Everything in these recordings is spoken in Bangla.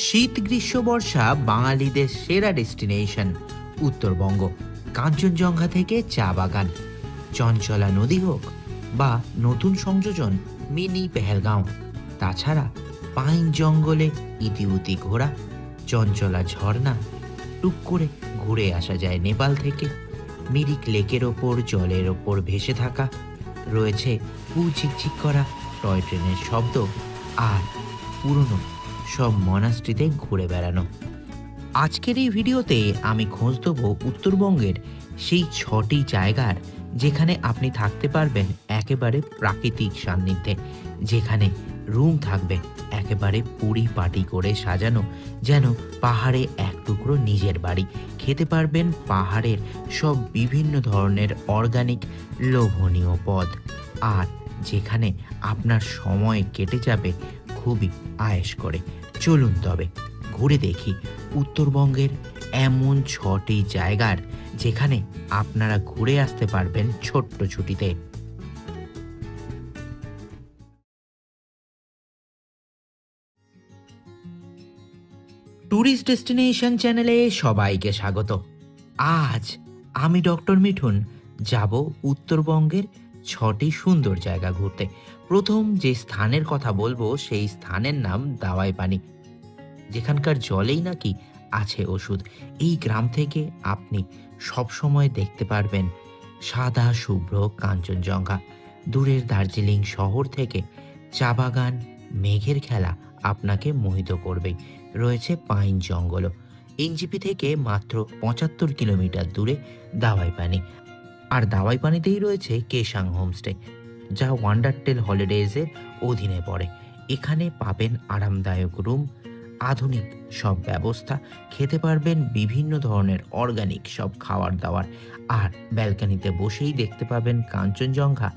শীত গ্রীষ্ম বর্ষা বাঙালিদের সেরা ডেস্টিনেশন উত্তরবঙ্গ। কাঞ্চনজঙ্ঘা থেকে চা বাগান, চঞ্চলা নদী হোক বা নতুন সংযোজন মিনি পেহেলগাঁও, তাছাড়া পাইন জঙ্গলে ইতিউতি ঘোরা, চঞ্চলা ঝর্ণা, টুক করে ঘুরে আসা যায় নেপাল থেকে। মিরিক লেকের ওপর জলের ওপর ভেসে থাকা, রয়েছে ঝিকঝিক করা টয় ট্রেনের শব্দ, আর পুরনো সব মনাস্ট্রিতে ঘুরে বেড়ানো। আজকের এই ভিডিওতে আমি খোঁজ দেবো উত্তরবঙ্গের সেই 6টি জায়গার যেখানে আপনি থাকতে পারবেন একেবারে প্রাকৃতিক সান্নিধ্যে, যেখানে রুম থাকবে একেবারে পরিপাটি করে সাজানো, যেন পাহাড়ে এক টুকরো নিজের বাড়ি। খেতে পারবেন পাহাড়ের সব বিভিন্ন ধরনের অর্গানিক লোভনীয় পদ, আর যেখানে আপনার সময় কেটে যাবে খুবই আয়েশ করে। চলুন তবে ঘুরে দেখি উত্তরবঙ্গের এমন 6টি জায়গার যেখানে আপনারা ঘুরে আসতে পারবেন ছোট্ট ছুটিতে। ট্যুরিস্ট ডেস্টিনেশন চ্যানেলে সবাইকে স্বাগত। আজ আমি ডক্টর মিঠুন যাব উত্তরবঙ্গের 6টি সুন্দর জায়গা ঘুরতে। প্রথম যে স্থানের কথা বলবো সেই স্থানের নাম দাওয়াই পানি, যেখানকার জলেই নাকি আছে ওষুধ। এই গ্রাম থেকে আপনি সবসময় দেখতে পারবেন সাদা শুভ্র কাঞ্চনজঙ্ঘা। দূরের দার্জিলিং শহর থেকে চা বাগান, মেঘের খেলা আপনাকে মোহিত করবেই। রয়েছে পাইন জঙ্গলও। এনজিপি থেকে মাত্র 75 কিলোমিটার দূরে দাওয়াই পানি, আর দাওয়াই পানিতেই রয়েছে কেশাং হোমস্টে, যা ওয়ান্ডারটেল হলিডেজের অধীনে পড়ে। এখানে পাবেন আরামদায়ক রুম, আধুনিক সব ব্যবস্থা, খেতে পারবেন বিভিন্ন ধরনের অর্গানিক সব খাবার দাবার, আর ব্যালকনিতে বসেই দেখতে পাবেন কাঞ্চনজঙ্ঘা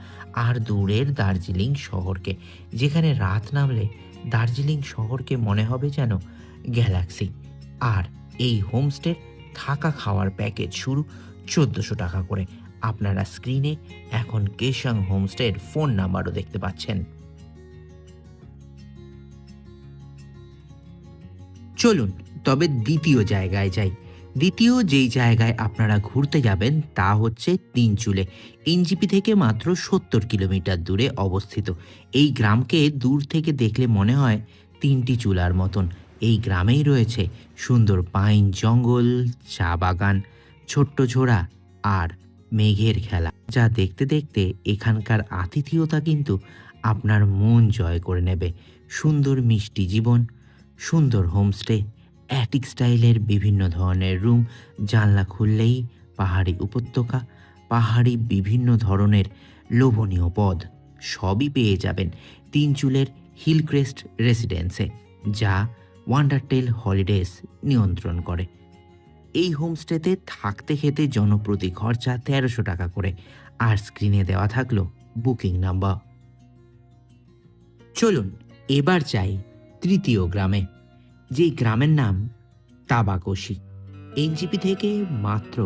আর দূরের দার্জিলিং শহরকে, যেখানে রাত নামলে দার্জিলিং শহরকে মনে হবে যেন গ্যালাক্সি। আর এই হোমস্টের থাকা খাওয়ার প্যাকেজ শুরু 1400 টাকা করে। আপনারা স্ক্রিনে এখন কেশাং হোমস্টের ফোন নাম্বারও দেখতে পাচ্ছেন। চলুন তবে দ্বিতীয় জায়গায় যাই। দ্বিতীয় যেই জায়গায় আপনারা ঘুরতে যাবেন তা হচ্ছে তিনচুলে। এনজিপি থেকে মাত্র 70 কিলোমিটার দূরে অবস্থিত। এই গ্রামকে দূর থেকে দেখলে মনে হয় 3টি চুলার মতন। এই গ্রামেই রয়েছে সুন্দর পাইন জঙ্গল, চা বাগান, ছোট্ট ঝোড়া আর মেঘের খেলা, যা দেখতে দেখতে এখানকার আতিথেয়তা কিন্তু আপনার মন জয় করে নেবে। সুন্দর মিষ্টি জীবন, সুন্দর হোমস্টে, অ্যাটিক স্টাইলের বিভিন্ন ধরনের রুম, জানলা খুললেই পাহাড়ি উপত্যকা, পাহাড়ি বিভিন্ন ধরনের লোভনীয় পদ, সবই পেয়ে যাবেন তিনচুলের হিলক্রেস্ট রেসিডেন্সে, যা ওয়ান্ডারটেল হলিডেজ নিয়ন্ত্রণ করে। এই হোমস্টেতে থাকতে খেতে জনপ্রতি খরচা 1300 টাকা করে, আর স্ক্রিনে দেওয়া থাকলো বুকিং নাম্বার। চলুন এবার চাই তৃতীয় গ্রামে, যেই গ্রামের নাম তাবাকোশি। এনজিপি থেকে মাত্র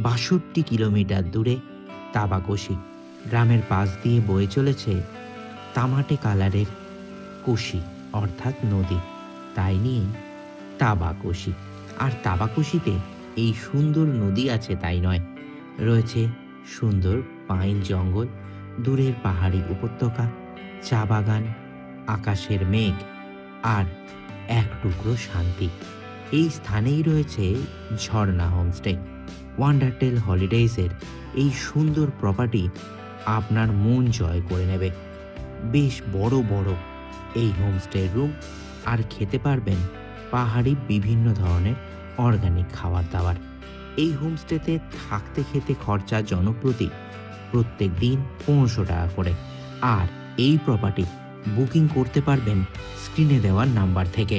62 কিলোমিটার দূরে তাবাকোশি। গ্রামের পাশ দিয়ে বয়ে চলেছে তামাটে কালারের কোশি, অর্থাৎ নদী, তাই নিয়ে তাবাকোশি। আর তাবাকোশিতে এই সুন্দর নদী আছে তাই নয়, রয়েছে সুন্দর পাইন জঙ্গল, দূরের পাহাড়ি উপত্যকা, চা বাগান, আকাশের মেঘ আর এক টুকরো শান্তি। এই স্থানেই রয়েছে ঝর্ণা হোমস্টে। ওয়ান্ডারটেল হলিডেজের এই সুন্দর প্রপার্টি আপনার মন জয় করে নেবে। বেশ বড় বড় এই হোমস্টের রুম, আর খেতে পারবেন পাহাড়ি বিভিন্ন ধরনের অর্গানিক খাবার দাবার। এই হোমস্টেতে থাকতে খেতে খরচা জনপ্রতি প্রত্যেক দিন 1500 টাকা করে, আর এই প্রপার্টি বুকিং করতে পারবেন স্ক্রিনে দেওয়ার নাম্বার থেকে।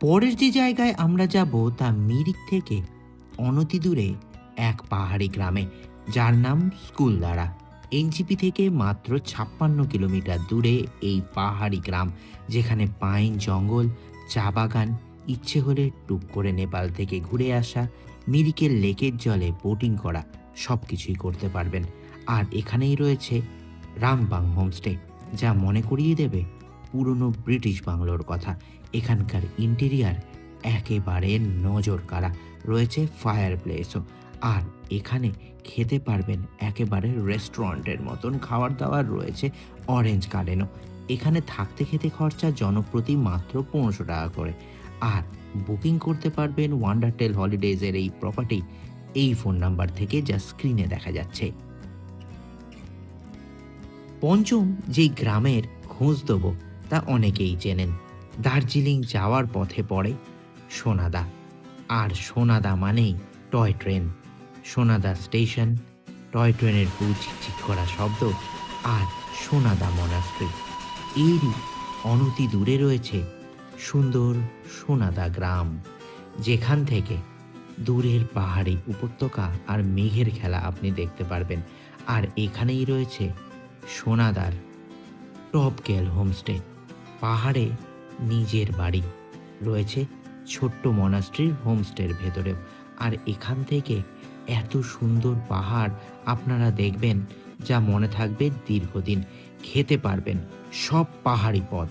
পরের যে জায়গায় আমরা যাব তা মিরিক থেকে অনতি দূরে এক পাহাড়ি গ্রামে, যার নাম স্কুলদারা। এনজিপি থেকে মাত্র 56 কিলোমিটার দূরে এই পাহাড়ি গ্রাম, যেখানে পাইন জঙ্গল, চা বাগান, ইচ্ছে হলে টুক করে নেপাল থেকে ঘুরে আসা, মিরিকের লেকের জলে বোটিং করা, সব কিছুই করতে পারবেন। আর এখানেই রয়েছে রামবাং হোমস্টে, যা মনে করিয়ে দেবে পুরনো ব্রিটিশ বাংলোর কথা। এখানকার ইন্টেরিয়ার একেবারে নজর কাড়া, রয়েছে ফায়ার প্লেসও। আর এখানে খেতে পারবেন একেবারে রেস্টুরেন্টের মতন খাবার দাবার, রয়েছে অরেঞ্জ গার্ডেনও। এখানে থাকতে খেতে খরচা জনপ্রতি মাত্র ১৫০০ টাকা করে। আর বুকিং করতে পারবেন ওয়ান্ডারটেল হলিডেজের এই প্রপার্টি এই ফোন নাম্বার থেকে, যা স্ক্রিনে দেখা যাচ্ছে। পঞ্চম যেই গ্রামের খোঁজ দেবো তা অনেকেই চেনেন। দার্জিলিং যাওয়ার পথে পড়ে সোনাদা। আর সোনাদা মানেই টয় ট্রেন। সোনাদা স্টেশন, টয় ট্রেনের ঝিকঝিক করা শব্দ, আর সোনাদা মনাস্ট্রি। এরই অনতি দূরে রয়েছে সুন্দর সোনাদা গ্রাম, যেখান থেকে দূরের পাহাড়ি উপত্যকা আর মেঘের খেলা আপনি দেখতে পারবেন। আর এখানেই রয়েছে সোনাদার টপ গেল হোমস্টে, পাহাড়ে নিজের বাড়ি রয়েছে ছোট্ট মনাস্ট্রির হোমস্টের ভেতরেও। আর এখান থেকে এত সুন্দর পাহাড় আপনারা দেখবেন যা মনে থাকবে দীর্ঘদিন। খেতে পারবেন সব পাহাড়ি পদ,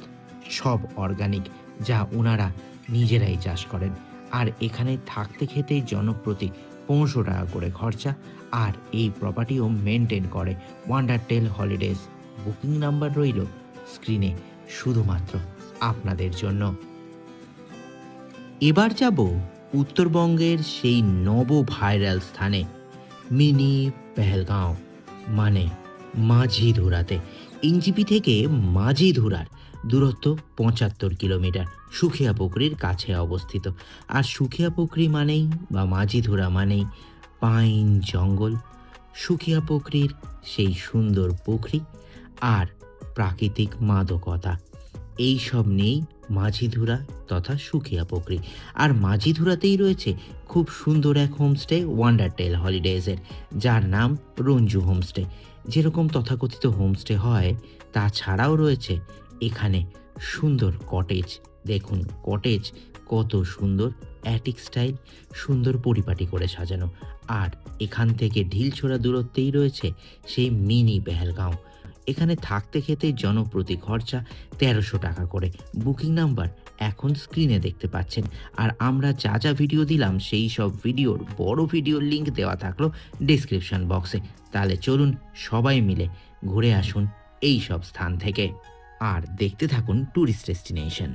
সব অর্গানিক, যা ওনারা নিজেরাই চাষ করেন। আর এখানে থাকতে খেতেই জনপ্রতি ১৫০০ টাকা করে খরচা। আর এই প্রপার্টিও মেনটেন করে ওয়ান্ডারটেল হলিডেজ। বুকিং নাম্বার রইল স্ক্রিনে শুধুমাত্র আপনাদের জন্য। এবার যাব উত্তরবঙ্গের সেই নব ভাইরাল স্থানে, মিনি পেহেলগাঁও মানে মাঝিধুরাতে। এনজিপি থেকে মাঝিধুরার দূরত্ব ৭৫ কিলোমিটার, সুখিয়া পুকুরির কাছে অবস্থিত। আর সুখিয়া পুকুরি মানেই বা মাঝিধুরা মানেই পাইন জঙ্গল, সুখিয়া পুকুরির সেই সুন্দর পুকুরি আর প্রাকৃতিক মাদকতা, এই সব নিয়েই মাঝিধুরা তথা সুখিয়া পুকুরি। আর মাঝিধুরাতেই রয়েছে খুব সুন্দর এক হোমস্টে ওয়ান্ডারটেল হলিডেজের, যার নাম রঞ্জু হোমস্টে। যেরকম তথাকথিত হোমস্টে হয়, তাছাড়াও রয়েছে এখানে সুন্দর কটেজ। দেখুন কটেজ কত সুন্দর, অ্যাটিক স্টাইল, সুন্দর পরিপাটি করে সাজানো। আর এখান থেকে ঢিলছোড়া দূরত্বেই রয়েছে সেই মিনি পেহেলগাঁও। এখানে থাকতে খেতে জনপ্রতি খরচা ১৩০০ টাকা করে। বুকিং নাম্বার এখন স্ক্রিনে দেখতে পাচ্ছেন। আর আমরা যা যা ভিডিও দিলাম সেই সব ভিডিওর বড় ভিডিওর লিঙ্ক দেওয়া থাকলো ডেসক্রিপশন বক্সে। তাহলে চলুন সবাই মিলে ঘুরে আসুন এই সব স্থান থেকে, আর দেখতে থাকুন ট্যুরিস্ট ডেস্টিনেশন।